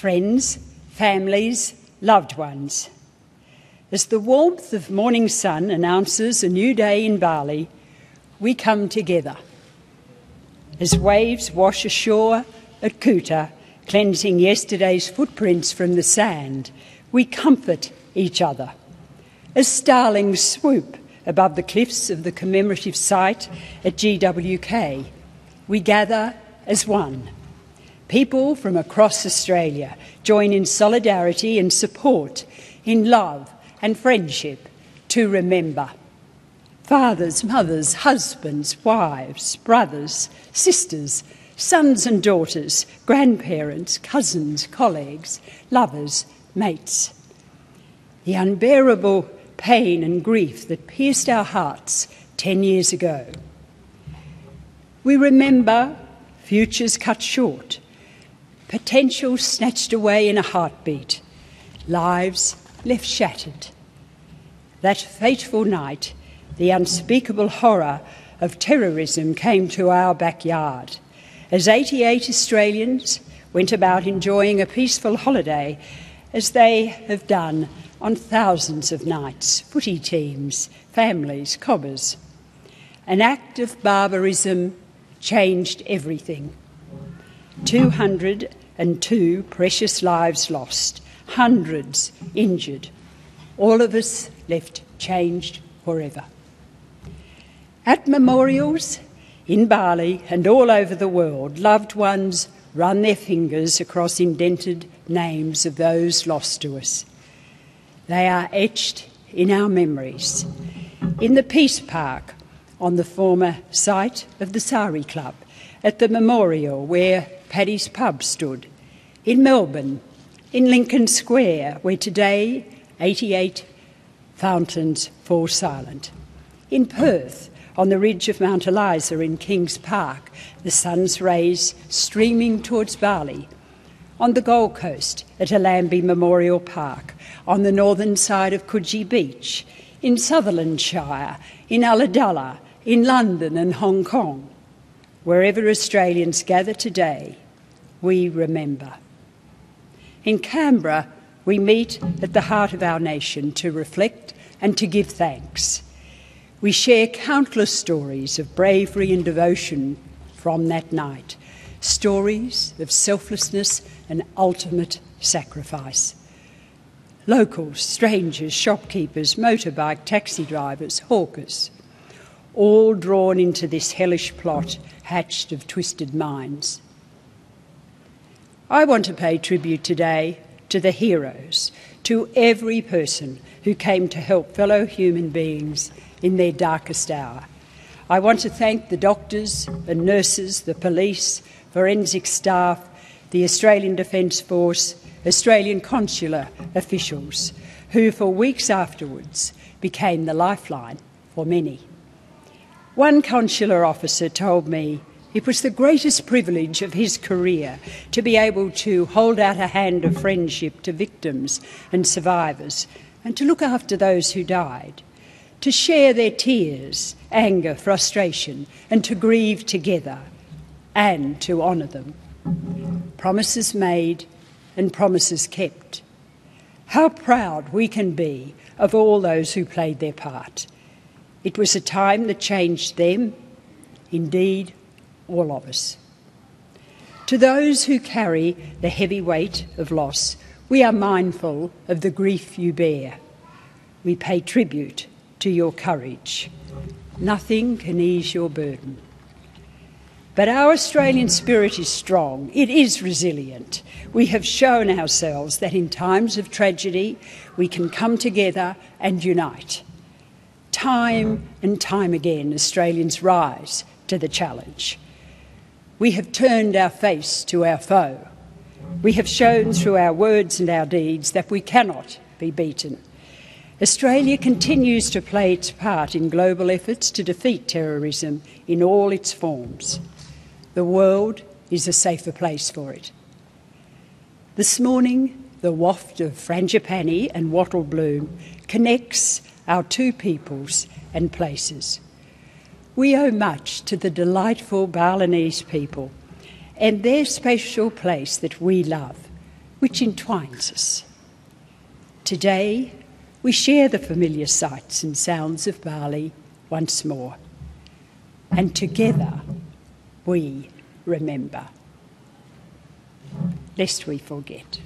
friends, families, loved ones. As the warmth of morning sun announces a new day in Bali, we come together. As waves wash ashore at Kuta, cleansing yesterday's footprints from the sand, we comfort each other. As starlings swoop above the cliffs of the commemorative site at GWK, we gather as one. People from across Australia join in solidarity and support, in love and friendship to remember. Fathers, mothers, husbands, wives, brothers, sisters, sons and daughters, grandparents, cousins, colleagues, lovers, mates. The unbearable pain and grief that pierced our hearts 10 years ago. We remember futures cut short, potential snatched away in a heartbeat, lives left shattered. That fateful night, the unspeakable horror of terrorism came to our backyard as 88 Australians went about enjoying a peaceful holiday as they have done on thousands of nights, footy teams, families, cobbers. An act of barbarism changed everything. 202 precious lives lost, hundreds injured, all of us left changed forever. At memorials in Bali and all over the world, loved ones run their fingers across indented names of those lost to us. They are etched in our memories. In the Peace Park, on the former site of the Sari Club, at the memorial where Paddy's Pub stood, in Melbourne, in Lincoln Square, where today 88 fountains fall silent, in Perth, on the ridge of Mount Eliza in Kings Park, the sun's rays streaming towards Bali, on the Gold Coast at Allambie Memorial Park, on the northern side of Coogee Beach, in Sutherlandshire, in Ulladulla, in London and Hong Kong. Wherever Australians gather today, we remember. In Canberra, we meet at the heart of our nation to reflect and to give thanks. We share countless stories of bravery and devotion from that night, stories of selflessness and ultimate sacrifice. Locals, strangers, shopkeepers, motorbike taxi drivers, hawkers, all drawn into this hellish plot hatched of twisted minds. I want to pay tribute today to the heroes, to every person who came to help fellow human beings in their darkest hour. I want to thank the doctors and nurses, the police, forensic staff, the Australian Defence Force, Australian consular officials, who for weeks afterwards became the lifeline for many. One consular officer told me it was the greatest privilege of his career to be able to hold out a hand of friendship to victims and survivors and to look after those who died, to share their tears, anger, frustration, and to grieve together and to honour them. Promises made and promises kept. How proud we can be of all those who played their part. It was a time that changed them, indeed, all of us. To those who carry the heavy weight of loss, we are mindful of the grief you bear. We pay tribute to your courage. Nothing can ease your burden. But our Australian spirit is strong. It is resilient. We have shown ourselves that in times of tragedy, we can come together and unite. Time and time again, Australians rise to the challenge. We have turned our face to our foe. We have shown through our words and our deeds that we cannot be beaten. Australia continues to play its part in global efforts to defeat terrorism in all its forms. The world is a safer place for it. This morning, the waft of frangipani and wattle bloom connects our two peoples and places. We owe much to the delightful Balinese people and their special place that we love, which entwines us. Today, we share the familiar sights and sounds of Bali once more, and together we remember, lest we forget.